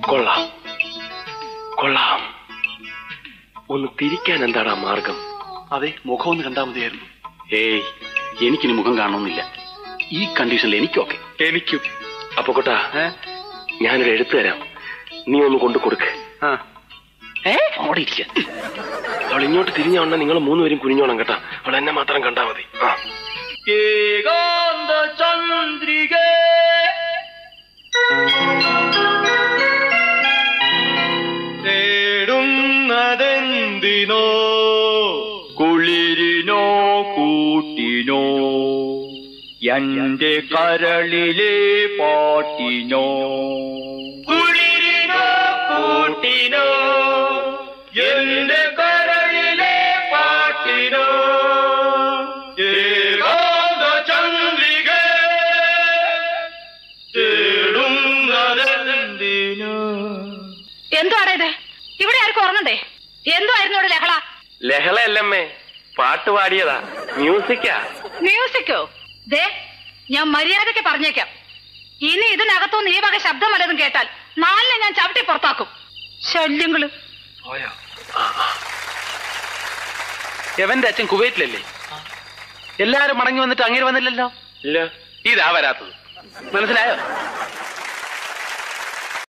കൊള്ളാം കൊള്ളാം. ഒന്ന് തിരിക്കാൻ എന്താടാ മാർഗം? അതെ, മുഖം ഒന്ന് കണ്ടാൽ മതിയായിരുന്നു. ഏയ്, എനിക്കിനി മുഖം കാണണമെന്നില്ല. ഈ കണ്ടീഷനിൽ എനിക്കൊക്കെ. എനിക്കും. അപ്പൊ കൊട്ടാ, ഞാനൊരു എഴുത്ത് തരാം, നീ ഒന്ന് കൊണ്ടു കൊടുക്ക്. അവിടെ ഇരിക്ക. അവൾ ഇങ്ങോട്ട് തിരിഞ്ഞോണ്ട നിങ്ങൾ മൂന്നുപേരും കുനിഞ്ഞോണം കേട്ടാ. അവൾ എന്നെ മാത്രം കണ്ടാ മതി. ചന്ദ്രിക തേടുന്നതെന്തിനോ, കുളിരിനോ കൂട്ടിനോ, എന്റെ കരളിലെ പാട്ടിനോ. കുളിരിനോ കൂട്ടിനോ, എന്റെ കരളിലെ പാട്ടിനോ. ചന്ദ്രിക തേടുന്നതെന്തിനോ. എന്തുവാടേ ഇത്? ഇവിടെ ആർക്കും ഓർമ്മണ്ടേ? എന്തുവായിരുന്നു ഇവിടെ ലഹള? ലഹളയല്ലമ്മേ, പാട്ട് പാടിയതാ. മ്യൂസിക്കാ. മ്യൂസിക്കോ? ദേ, ഞാൻ മര്യാദയ്ക്ക് പറഞ്ഞേക്കാം, ഇനി ഇതിനകത്തുനിന്ന് ഈ വക ശബ്ദം വല്ലതും കേട്ടാൽ നാലിനെ ഞാൻ ചവിട്ടി പുറത്താക്കും. ശല്യങ്ങള്. എവന്റെ അച്ഛൻ കുവൈറ്റിലല്ലേ? എല്ലാരും മടങ്ങി വന്നിട്ട് അങ്ങനെ വന്നില്ലല്ലോ. ഇല്ല. ഇതാ വരാത്തത്. മനസ്സിലായോ?